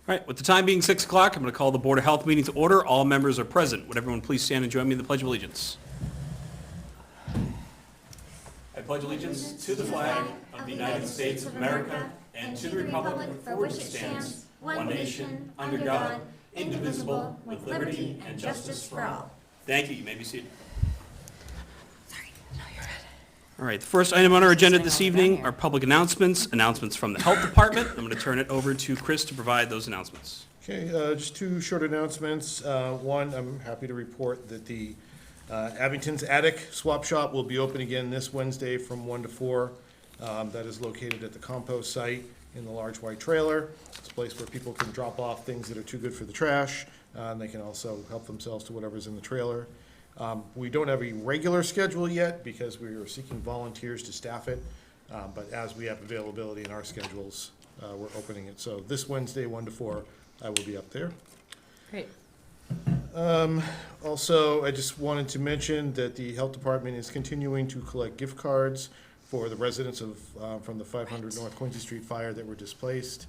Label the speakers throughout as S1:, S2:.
S1: All right, with the time being 6 o'clock, I'm going to call the Board of Health meeting to order. All members are present. Would everyone please stand and join me in the Pledge of Allegiance? I pledge allegiance to the flag of the United States of America and to the republic for which it stands, one nation, under God, indivisible, with liberty and justice for all. Thank you. You may be seated. All right, the first item on our agenda this evening are public announcements from the Health Department. I'm going to turn it over to Chris to provide those announcements.
S2: Okay, just two short announcements. One, I'm happy to report that the Abington's Attic Swap Shop will be open again this Wednesday from 1 to 4. That is located at the compost site in the large white trailer. It's a place where people can drop off things that are too good for the trash, and they can also help themselves to whatever's in the trailer. We don't have a regular schedule yet because we are seeking volunteers to staff it, but as we have availability in our schedules, we're opening it. So this Wednesday, 1 to 4, I will be up there.
S3: Great.
S2: Also, I just wanted to mention that the Health Department is continuing to collect gift cards for the residents of, from the 500 North Quincy Street fire that were displaced.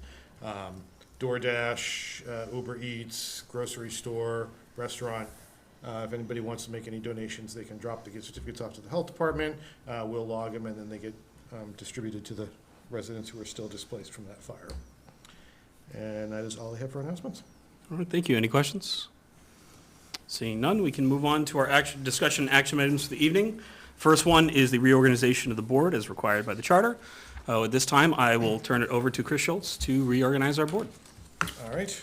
S2: DoorDash, Uber Eats, grocery store, restaurant. If anybody wants to make any donations, they can drop the gift certificates off to the Health Department. We'll log them, and then they get distributed to the residents who are still displaced from that fire. And that is all I have for announcements.
S1: All right, thank you. Any questions? Seeing none, we can move on to our discussion action items for the evening. First one is the reorganization of the board as required by the charter. At this time, I will turn it over to Chris Schultz to reorganize our board.
S2: All right.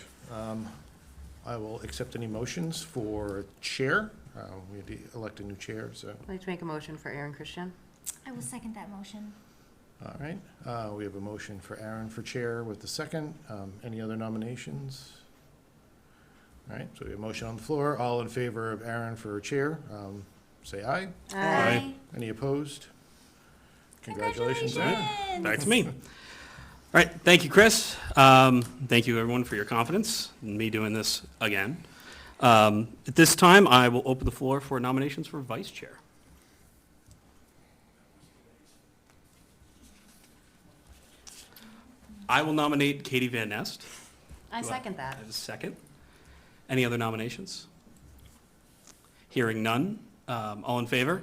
S2: I will accept any motions for chair. We need to elect a new chair, so.
S3: I'd like to make a motion for Aaron Christian.
S4: I will second that motion.
S2: All right. We have a motion for Aaron for chair with the second. Any other nominations? All right, so we have a motion on the floor. All in favor of Aaron for chair, say aye.
S1: Aye.
S2: Any opposed? Congratulations, Aaron.
S1: Back to me. All right, thank you, Chris. Thank you, everyone, for your confidence in me doing this again. At this time, I will open the floor for nominations for vice chair. I will nominate Katie Van Nest.
S3: I second
S1: I
S3: that.
S1: have a second. Any other nominations? Hearing none. All in favor,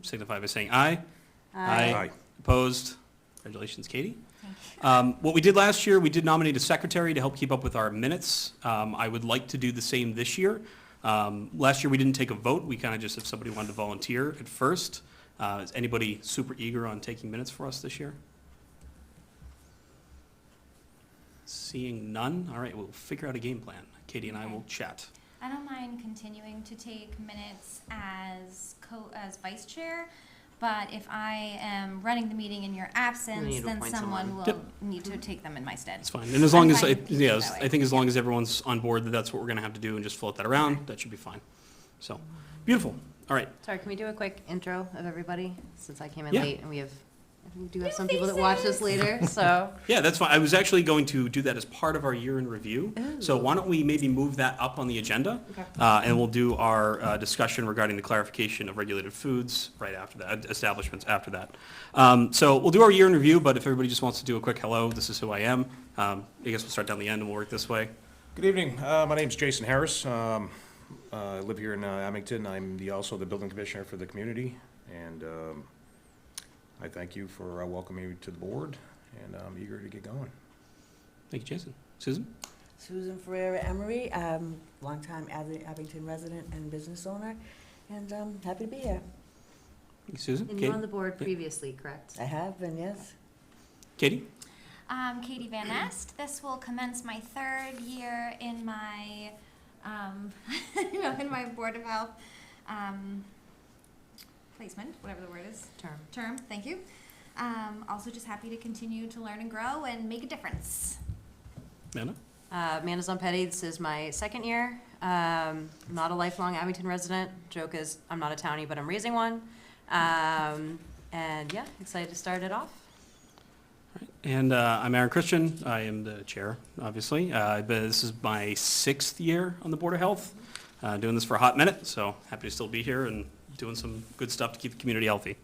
S1: signify by saying aye.
S3: Aye.
S1: Opposed? Congratulations, Katie. What we did last year, we did nominate a secretary to help keep up with our minutes. I would like to do the same this year. Last year, we didn't take a vote. We kind of just, if somebody wanted to volunteer at first. Is anybody super eager on taking minutes for us this year? Seeing none. All right, we'll figure out a game plan. Katie and I will chat.
S4: I don't mind continuing to take minutes as vice chair, but if I am running the meeting in your
S3: We
S4: absence,
S3: need to
S4: then
S3: appoint
S4: someone
S3: someone.
S4: will
S1: Yep.
S4: need to take them in my stead.
S1: It's fine. And as long
S4: I'm
S1: as,
S4: fine
S1: I
S4: with it that way.
S1: I think as long as everyone's on board that that's what we're going to have to do and just float that around, that should be fine. So, beautiful. All right.
S3: Sorry, can we do a quick intro of everybody, since I came in
S1: Yeah.
S3: late, and we do have some people that watch this later, so.
S1: Yeah, that's fine. I was actually going to do that as part of our year in review. So why don't we maybe move that up on the agenda?
S3: Okay.
S1: And we'll do our discussion regarding the clarification of regulated foods right after that, establishments after that. So we'll do our year in review, but if everybody just wants to do a quick hello, this is who I am. I guess we'll start down the end and we'll work this way.
S5: Good evening. My name's Jason Harris. I live here in Abington. I'm also the building commissioner for the community, and I thank you for welcoming me to the board, and I'm eager to get going.
S1: Thank you, Jason. Susan?
S6: Susan Ferreira Emery, longtime Abington resident and business owner, and happy to be here.
S1: Thank you, Susan.
S3: And you were on
S1: Katie?
S3: the board previously, correct?
S6: I have been, yes.
S1: Katie?
S4: Katie Van Nest. This will commence my third year in my, in my Board of Health placement, whatever the word is. Term. Thank you. Also, just happy to continue to learn and grow and make a difference.
S1: Amanda?
S3: Amanda Zompetti, this is my second year. Not a lifelong Abington resident. Joke is, I'm not a townie, but I'm raising one. And yeah, excited to start it off.
S1: And I'm Aaron Christian. I am the chair, obviously. But this is my 6th year on the Board of Health. Doing this for a hot minute, so happy to still be here and doing some good stuff to keep the community healthy.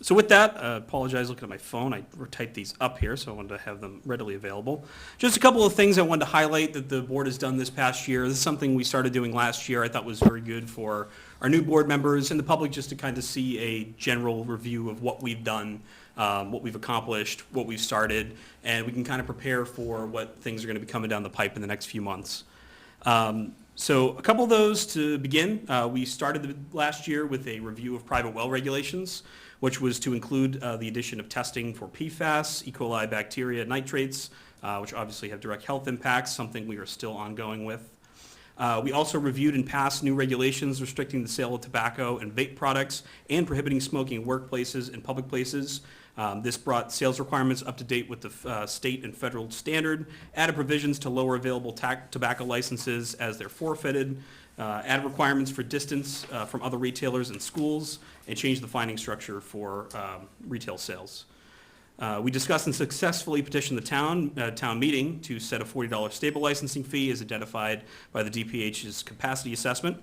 S1: So with that, apologize looking at my phone. I typed these up here, so I wanted to have them readily available. Just a couple of things I wanted to highlight that the board has done this past year. This is something we started doing last year. I thought was very good for our new board members and the public just to kind of see a general review of what we've done, what we've accomplished, what we've started, and we can kind of prepare for what things are going to be coming down the pipe in the next few months. So a couple of those to begin. We started last year with a review of private well regulations, which was to include the addition of testing for PFAS, E. coli bacteria, nitrates, which obviously have direct health impacts, something we are still ongoing with. We also reviewed and passed new regulations restricting the sale of tobacco and vape products and prohibiting smoking in workplaces and public places. This brought sales requirements up to date with the state and federal standard, added provisions to lower available tobacco licenses as they're forfeited, added requirements for distance from other retailers and schools, and changed the finding structure for retail sales. We discussed and successfully petitioned the town meeting to set a $40 stable licensing fee as identified by the DPH's capacity assessment.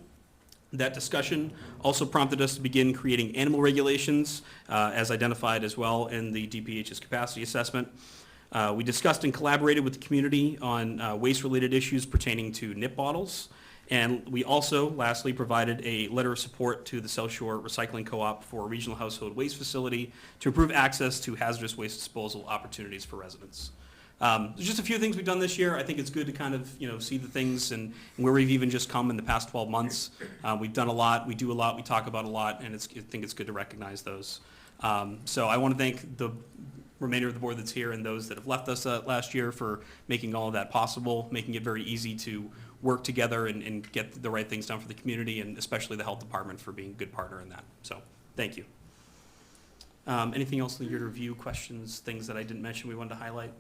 S1: That discussion also prompted us to begin creating animal regulations as identified as well in the DPH's capacity assessment. We discussed and collaborated with the community on waste-related issues pertaining to nip bottles. And we also, lastly, provided a letter of support to the South Shore Recycling Co-op for a regional household waste facility to improve access to hazardous waste disposal opportunities for residents. There's just a few things we've done this year. I think it's good to kind of, see the things and where we've even just come in the past 12 months. We've done a lot, we do a lot, we talk about a lot, and I think it's good to recognize those. So I want to thank the remainder of the board that's here and those that have left us last year for making all of that possible, making it very easy to work together and get the right things done for the community, and especially the health department for being a good partner in that. So, thank you. Anything else in your review, questions, things that I didn't mention we wanted to highlight?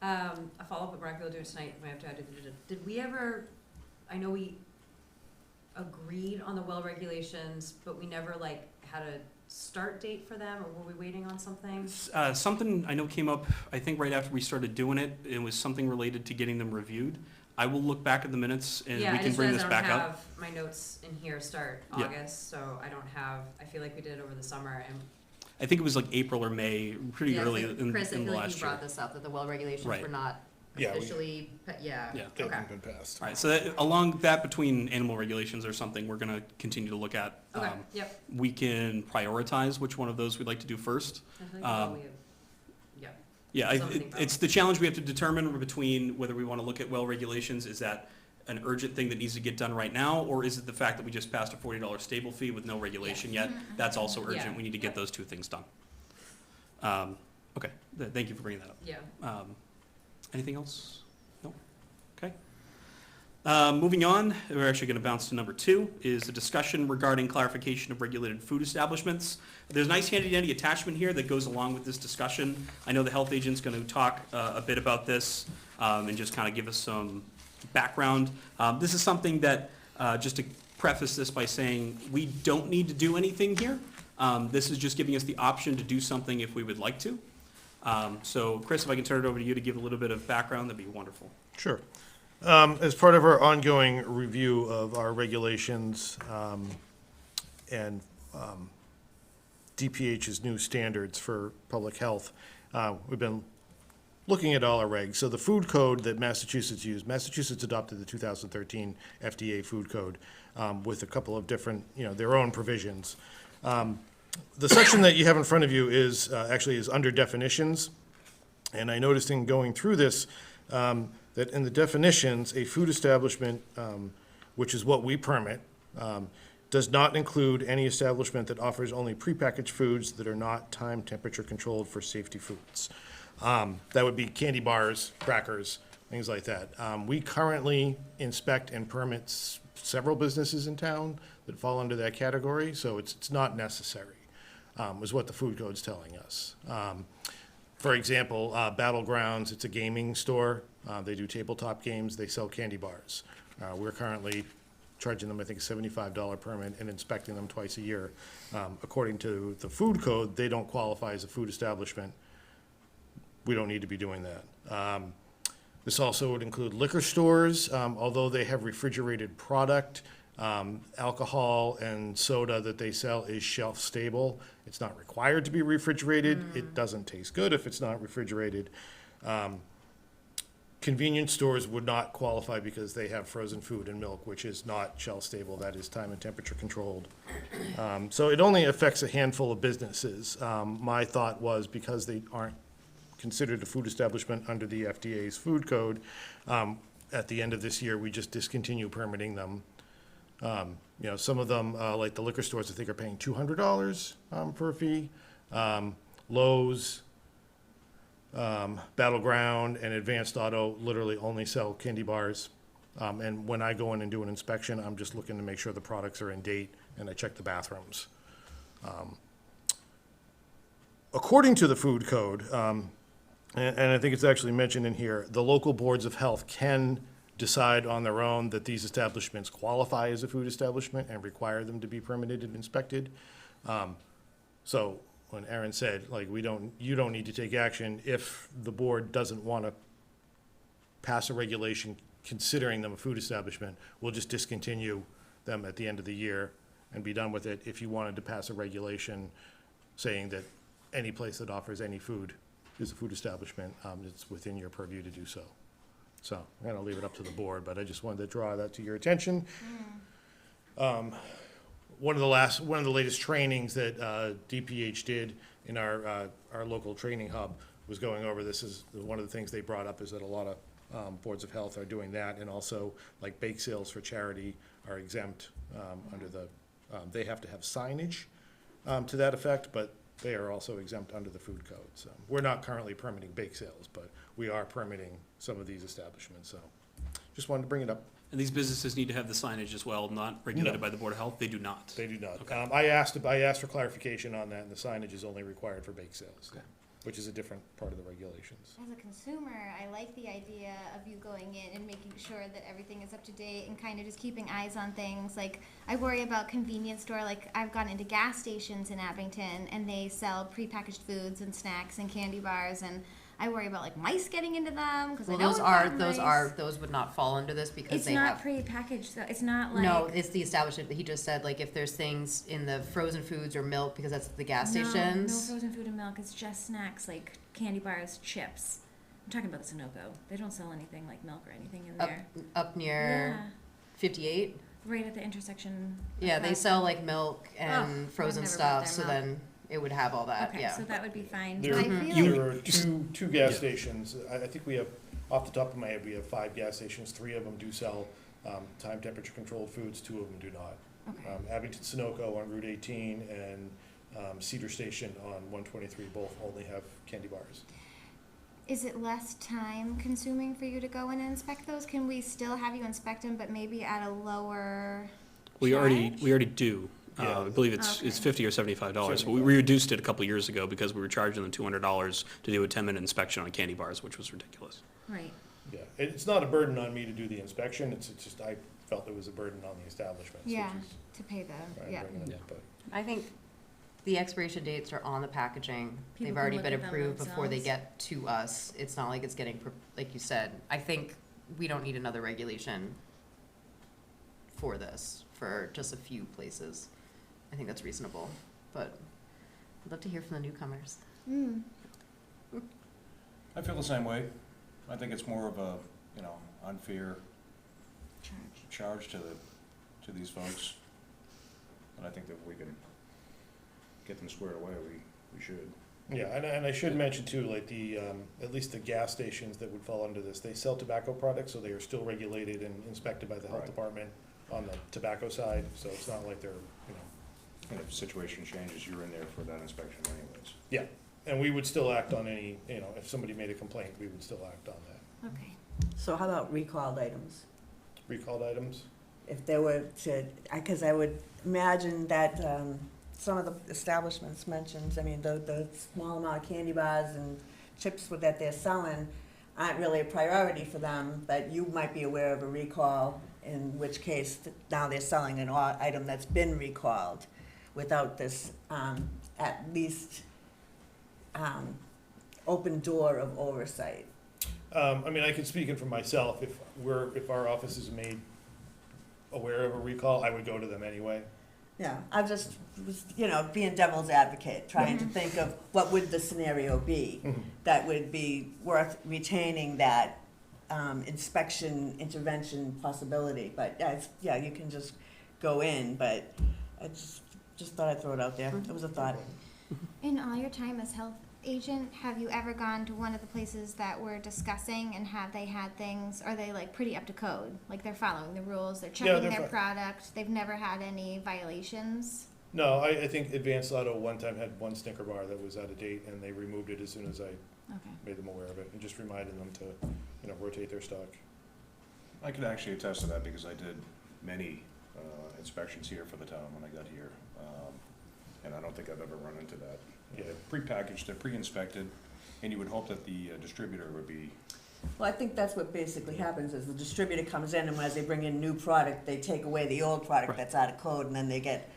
S3: A follow-up, what Veronica will do tonight, we have to add, did we ever, I know we agreed on the well regulations, but we never had a start date for them, or were we waiting on something?
S1: Something I know came up, I think right after we started doing it. It was something related to getting them reviewed. I will look back at the minutes and we can bring this back
S3: I
S1: up.
S3: don't have my notes in here start
S1: Yeah.
S3: August, so I feel like we did it over the summer, and
S1: I think it was like April or May, pretty
S3: yeah,
S1: early
S3: I think,
S1: in
S3: Chris, I
S1: the
S3: feel like
S1: last
S3: you
S1: year.
S3: brought this up, that the well regulations
S1: Right.
S3: were not
S2: Yeah, we-
S3: officially,
S1: Yeah.
S2: They
S3: okay.
S2: haven't been passed.
S1: All right, so along that between animal regulations or something we're going to continue to look at.
S3: Okay, yep.
S1: We can prioritize which one of those we'd like to do first.
S3: I feel like we have, yep.
S1: Yeah,
S3: Something about
S1: it's the challenge we have to determine between whether we want to look at well regulations. Is that an urgent thing that needs to get done right now, or is it the fact that we just passed a $40 stable fee with no regulation yet? That's also urgent.
S3: Yeah.
S1: We need to get those two things done. Okay, thank you for bringing that up.
S3: Yeah.
S1: Anything else? No? Okay. Moving on, we're actually going to bounce to number 2, is the discussion regarding clarification of regulated food establishments. There's a nice handy-dandy attachment here that goes along with this discussion. I know the health agent's going to talk a bit about this and just kind of give us some background. This is something that, just to preface this by saying, we don't need to do anything here. This is just giving us the option to do something if we would like to. So Chris, if I can turn it over to you to give a little bit of background, that'd be wonderful.
S2: Sure. As part of our ongoing review of our regulations and DPH's new standards for public health, we've been looking at all our regs. So the food code that Massachusetts used, Massachusetts adopted the 2013 FDA food code with a couple of different, their own provisions. The section that you have in front of you is actually is under definitions. And I noticed in going through this, that in the definitions, a food establishment, which is what we permit, does not include any establishment that offers only prepackaged foods that are not time temperature controlled for safety foods. That would be candy bars, crackers, things like that. We currently inspect and permit several businesses in town that fall under that category, so it's not necessary, is what the food code's telling us. For example, Battlegrounds, it's a gaming store. They do tabletop games. They sell candy bars. We're currently charging them, I think, a $75 permit and inspecting them twice a year. According to the food code, they don't qualify as a food establishment. We don't need to be doing that. This also would include liquor stores. Although they have refrigerated product, Alcohol and soda that they sell is shelf stable. It's not required to be refrigerated. It doesn't taste good if it's not refrigerated. Convenience stores would not qualify because they have frozen food and milk, which is not shelf stable. That is time and temperature controlled. So it only affects a handful of businesses. My thought was because they aren't considered a food establishment under the FDA's food code, at the end of this year, we just discontinue permitting them. You know, some of them, like the liquor stores, I think are paying $200 for a fee. Lowe's, Battleground, and Advanced Auto literally only sell candy bars. And when I go in and do an inspection, I'm just looking to make sure the products are in date, and I check the bathrooms. According to the food code, and I think it's actually mentioned in here, the local boards of health can decide on their own that these establishments qualify as a food establishment and require them to be permitted and inspected. So when Aaron said, like, you don't need to take action if the board doesn't want to pass a regulation considering them a food establishment, we'll just discontinue them at the end of the year and be done with it. If you wanted to pass a regulation saying that any place that offers any food is a food establishment, it's within your purview to do so. So I'm gonna leave it up to the board, but I just wanted to draw that to your attention. One of the latest trainings that DPH did in our local training hub was going over this. Is one of the things they brought up is that a lot of boards of health are doing that, and also like bake sales for charity are exempt under the, they have to have signage to that effect, but they are also exempt under the food code. So we're not currently permitting bake sales, but we are permitting some of these establishments, so just wanted to bring it up.
S1: And these businesses need to have the signage as well, not regulated by the Board of Health? They do not?
S2: They do not.
S1: Okay.
S2: I asked for clarification on that, and the signage is only required for bake sales,
S1: Okay.
S2: which is a different part of the regulations.
S4: As a consumer, I like the idea of you going in and making sure that everything is up to date and kind of just keeping eyes on things. Like, I worry about convenience store, like, I've gone into gas stations in Abington and they sell prepackaged foods and snacks and candy bars, and I worry about like mice getting into them, because I
S3: Well,
S4: know
S3: those would not fall under this because
S4: It's
S3: they
S4: not
S3: have.
S4: prepackaged though, it's not like.
S3: No, it's the establishment that he just said, like if there's things in the frozen foods or milk, because that's the gas stations.
S4: No frozen food and milk, it's just snacks like candy bars, chips. I'm talking about the Sunoco. They don't sell anything like milk or anything in
S3: Up,
S4: there.
S3: up near 58.
S4: Right at the intersection. of
S3: Yeah, they
S4: that.
S3: sell like milk
S4: Oh,
S3: and
S4: I've
S3: frozen
S4: never
S3: stuff,
S4: bought
S3: so
S4: their
S3: then it would have all that,
S4: Okay,
S3: yeah.
S4: so that would be fine.
S2: There,
S4: But I feel
S1: you-
S4: like
S2: there are two gas stations. I think we have, off the top of my head, we have 5 gas stations. 3 of them do sell time temperature controlled foods, 2 of them do not.
S4: okay.
S2: Abington Sunoco on Route 18 and Cedar Station on 123 both only have candy bars.
S4: Is it less time consuming for you to go in and inspect those? Can we still have you inspect them, but maybe at a lower
S1: We already
S4: charge?
S1: do.
S2: Yeah.
S1: I believe it's
S4: Okay.
S1: $50 or $75, but we reduced it a couple years ago because we were charging them $200 to do a 10-minute inspection on candy bars, which was ridiculous.
S4: Right.
S2: Yeah, it's not a burden on me to do the inspection. It's just I felt it was a burden on the establishments. which
S4: Yeah,
S2: is
S4: to pay the,
S2: why I'm
S4: yeah.
S2: bringing it up, but-
S3: I think the expiration dates are on the packaging.
S4: People
S3: They've
S4: can
S3: already
S4: look
S3: been
S4: at them
S3: approved before they
S4: themselves.
S3: get to us. It's not like it's getting, like you said. I think we don't need another regulation for this, for just a few places. I think that's reasonable, but I'd love to hear from the newcomers.
S4: Mm.
S5: I feel the same way. I think it's more of a, unfair charge to these folks. And I think that if we can get them squared away, we should.
S2: Yeah, and I should mention too, like at least the gas stations that would fall under this, they sell tobacco products, so they are still regulated and inspected by the health
S5: Right.
S2: department on the tobacco side, so it's not like they're,
S5: And if the situation changes, you're in there for that inspection anyways.
S2: yeah. And we would still act on any, if somebody made a complaint, we would still act on that.
S4: Okay.
S6: So how about recalled items?
S2: Recalled items?
S6: If they were to, because I would imagine that some of the establishments mentioned, I mean, the small amount of candy bars and chips that they're selling aren't really a priority for them, but you might be aware of a recall, in which case now they're selling an item that's been recalled without this at least open door of oversight.
S2: I mean, I can speak in for myself, if our office is made aware of a recall, I would go to them anyway.
S6: Yeah, I just was, being devil's advocate, trying to think of what would the scenario be that would be worth retaining that inspection, intervention possibility. But you can just go in, but I just thought I'd throw it out there. It was a thought.
S4: In all your time as health agent, have you ever gone to one of the places that we're discussing and have they had things, are they like pretty up to code? Like they're following the rules, they're checking
S2: they're
S4: their
S2: fine.
S4: product, they've never had any violations?
S2: No, I think Advanced Auto one time had one Snicker bar that was out of date, and they removed it as soon as I
S4: Okay.
S2: made them aware of it, and just reminded them to, rotate their stock.
S5: I could actually attest to that because I did many inspections here for the town when I got here. And I don't think I've ever run into that.
S2: Yeah.
S5: They're prepackaged, they're pre-inspected, and you would hope that the distributor would be,
S6: Well, I think that's what basically happens, is the distributor comes in, and as they bring in new product, they take away the old product
S1: Right.
S6: that's out of code, and then they get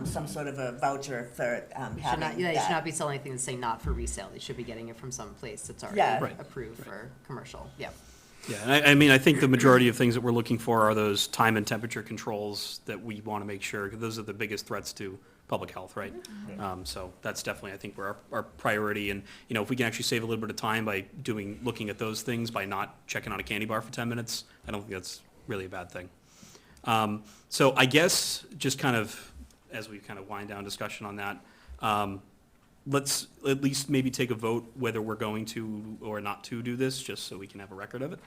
S6: some sort of a voucher for having
S7: Should not, yeah, you should
S6: that.
S7: not be selling anything that's saying not for resale. They should be getting it from some place that's already
S6: Yeah.
S1: Right.
S7: approved for commercial. Yep.
S1: Yeah, and I mean, I think the majority of things that we're looking for are those time and temperature controls that we want to make sure, because those are the biggest threats to public health, right? So that's definitely, I think, where our priority, and, if we can actually save a little bit of time by looking at those things, by not checking on a candy bar for 10 minutes, I don't think that's really a bad thing. So I guess, just kind of, as we kind of wind down discussion on that, let's at least maybe take a vote whether we're going to or not to do this, just so we can have a record of it.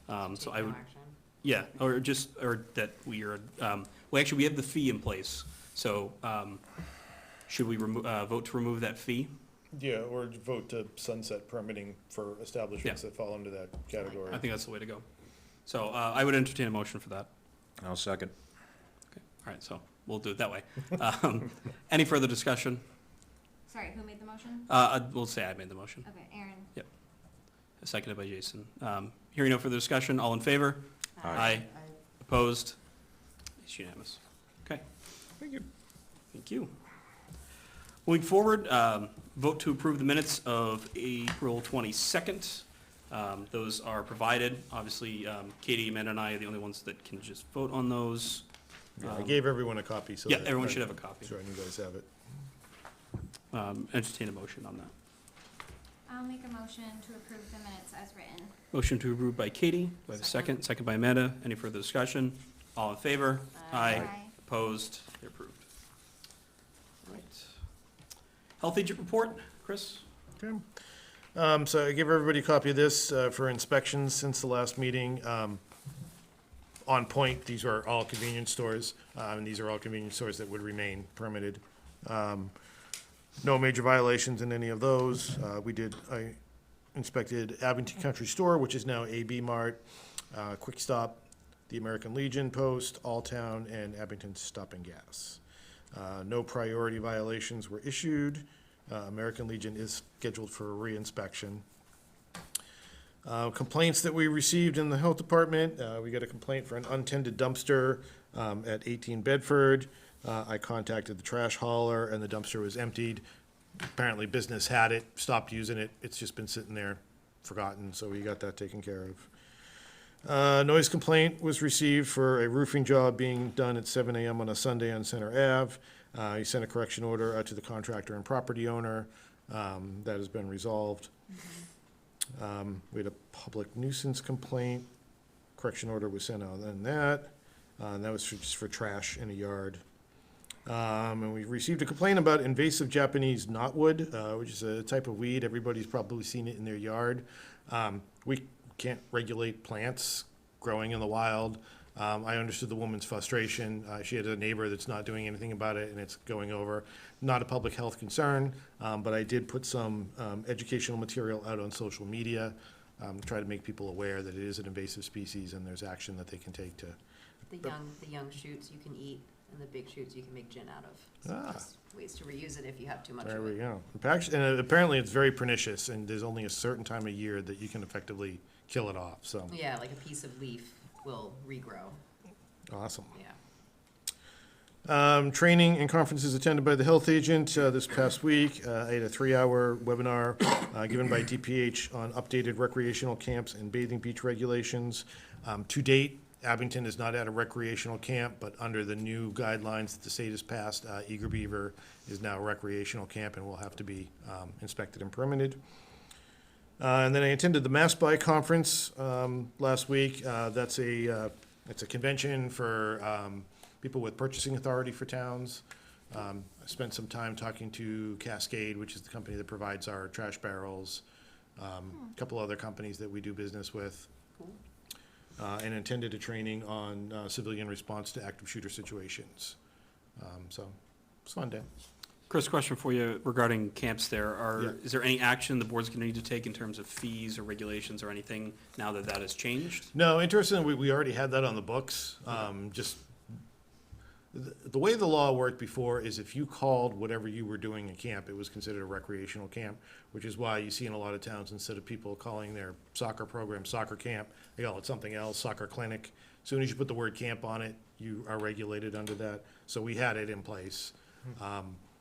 S1: So I
S7: Take no
S1: would,
S7: action.
S1: yeah, or that we are, well, actually, we have the fee in place, so, should we vote to remove that fee?
S2: Yeah, or vote to sunset permitting for establishments that fall into that category.
S1: I think that's the way to go. So, I would entertain a motion for that.
S5: I'll second.
S1: All right, so we'll do it that way. Any further discussion?
S4: Sorry, who made the motion?
S1: We'll say I made the motion,
S4: Okay, Aaron.
S1: seconded by Jason. Hearing no further discussion, all in favor? Aye. Opposed? It's unanimous. Okay.
S2: Thank you.
S1: Thank you. Moving forward, vote to approve the minutes of April 22nd. Those are provided. Obviously, Katie, Amanda, and I are the only ones that can just vote on those.
S2: Yeah, I gave everyone a copy, so.
S1: Yeah,
S2: that-
S1: everyone should have a copy.
S2: Sure, you guys have it.
S1: Entertain a motion on that.
S4: I'll make a motion to approve the minutes as written.
S1: Motion to approve by Katie. Do I have a second? Second by Amanda. Any further discussion? All in favor?
S7: Aye.
S1: Opposed? They're approved. All right. Health agent report, Chris?
S2: Okay. So I gave everybody a copy of this for inspections since the last meeting. On point, these are all convenience stores, and these are all convenience stores that would remain permitted. No major violations in any of those. I inspected Abington Country Store, which is now AB Mart, Quick Stop, the American Legion Post, Alltown, and Abington Stop and Gas. No priority violations were issued. American Legion is scheduled for a reinspection. Complaints that we received in the health department, we got a complaint for an untended dumpster at 18 Bedford. I contacted the trash hauler, and the dumpster was emptied. Apparently business had it, stopped using it, it's just been sitting there, forgotten, so we got that taken care of. Noise complaint was received for a roofing job being done at 7 AM on a Sunday on Center Ave. He sent a correction order out to the contractor and property owner. That has been resolved. We had a public nuisance complaint. Correction order was sent out on that. And that was just for trash in a yard. And we received a complaint about invasive Japanese knotwood, which is a type of weed. Everybody's probably seen it in their yard. We can't regulate plants growing in the wild. I understood the woman's frustration. She had a neighbor that's not doing anything about it, and it's going over. Not a public health concern, but I did put some educational material out on social media, to try to make people aware that it is an invasive species and there's action that they can take to.
S7: The young shoots you can eat, and the big shoots you can make gin out of. So
S2: Ah.
S7: just ways to reuse it if you have too much
S2: There
S7: of
S2: we
S7: it.
S2: go. And apparently it's very pernicious, and there's only a certain time of year that you can effectively kill it off, so,
S7: Yeah, like a piece of leaf will regrow.
S2: awesome.
S7: Yeah.
S2: Training and conferences attended by the health agent this past week. I had a 3-hour webinar given by DPH on updated recreational camps and bathing beach regulations. To date, Abington is not at a recreational camp, but under the new guidelines that the state has passed, Eager Beaver is now a recreational camp and will have to be inspected and permitted. And then I attended the Mass By Conference last week. It's a convention for people with purchasing authority for towns. I spent some time talking to Cascade, which is the company that provides our trash barrels, a couple other companies that we do business with, and attended a training on civilian response to active shooter situations. So it's a fun day.
S1: Chris, question for you regarding camps there.
S2: Yeah.
S1: Is there any action the board's going to need to take in terms of fees or regulations or anything now that that has changed?
S2: No, interestingly, we already had that on the books. Just the way the law worked before is if you called whatever you were doing a camp, it was considered a recreational camp, which is why you see in a lot of towns, instead of people calling their soccer program soccer camp, they call it something else, soccer clinic. As soon as you put the word camp on it, you are regulated under that. So we had it in place.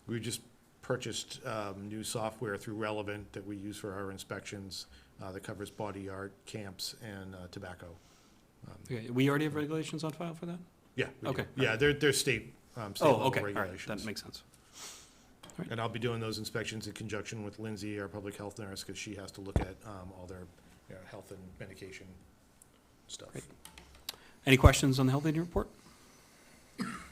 S2: We just purchased new software through Relevant that we use for our inspections that covers body art, camps, and tobacco.
S1: Okay, we already have regulations on file for that?
S2: Yeah. we do.
S1: Okay.
S2: Yeah, they're state
S1: Oh,
S2: level
S1: okay, all right,
S2: regulations.
S1: that makes sense.
S2: And I'll be doing those inspections in conjunction with Lindsay, our public health nurse, because she has to look at all their health and medication stuff.
S1: Great. Any questions on the health agent report?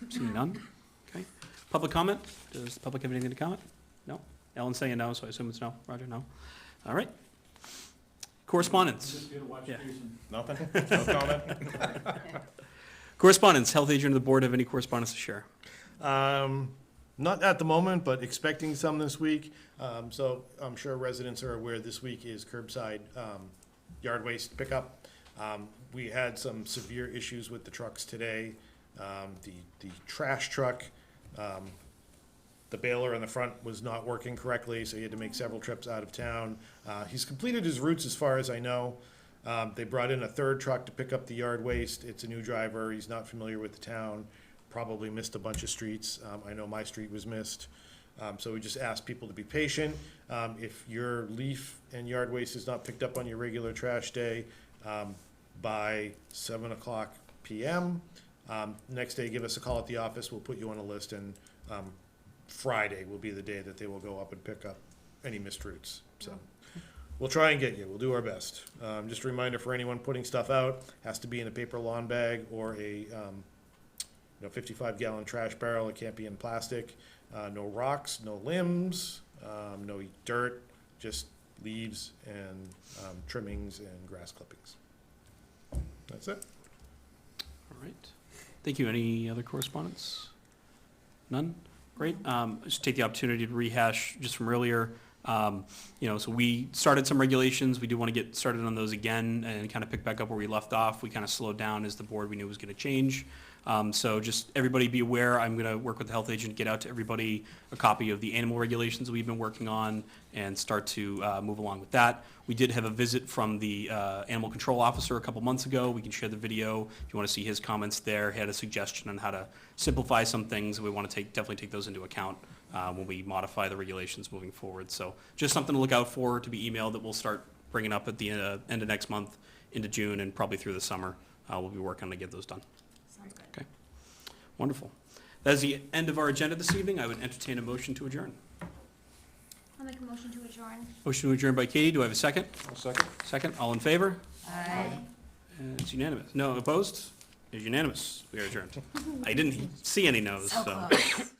S1: Seeing none? Okay. Public comment? Does the public have anything to comment? No? Ellen's saying no, so I assume it's no. Roger, no? All right. Correspondence? Yeah.
S5: Nothing? No comment?
S1: Correspondence, health agent of the board have any correspondence to share?
S2: Not at the moment, but expecting some this week. So I'm sure residents are aware this week is curbside yard waste pickup. We had some severe issues with the trucks today. The trash truck, the baler in the front was not working correctly, so he had to make several trips out of town. He's completed his routes as far as I know. They brought in a third truck to pick up the yard waste. It's a new driver. He's not familiar with the town. Probably missed a bunch of streets. I know my street was missed. So we just ask people to be patient. If your leaf and yard waste is not picked up on your regular trash day, by 7:00 PM, next day, give us a call at the office. We'll put you on a list, and Friday will be the day that they will go up and pick up any missed routes. So we'll try and get you. We'll do our best. Just a reminder for anyone putting stuff out, has to be in a paper lawn bag or a 55-gallon trash barrel. It can't be in plastic. No rocks, no limbs, no dirt, just leaves and trimmings and grass clippings. That's it.
S1: All right. Thank you. Any other correspondence? None? Great. Just take the opportunity to rehash just from earlier. So we started some regulations. We do want to get started on those again and kind of pick back up where we left off. We kind of slowed down as the board we knew was going to change. So just everybody be aware, I'm going to work with the health agent, get out to everybody a copy of the animal regulations we've been working on and start to move along with that. We did have a visit from the animal control officer a couple months ago. We can share the video if you want to see his comments there. He had a suggestion on how to simplify some things. We want to definitely take those into account when we modify the regulations moving forward. So just something to look out for, to be emailed, that we'll start bringing up at the end of next month into June and probably through the summer. We'll be working to get those done. Okay. Wonderful. That is the end of our agenda this evening. I would entertain a motion to adjourn.
S4: I'll make a motion to adjourn.
S1: Motion to adjourn by Katie. Do I have a second?
S5: I'll second.
S1: Second. All in favor?
S3: Aye.
S1: And it's unanimous. No opposed? It's unanimous. We are adjourned. I didn't see any no's,
S3: So
S1: so.
S3: close.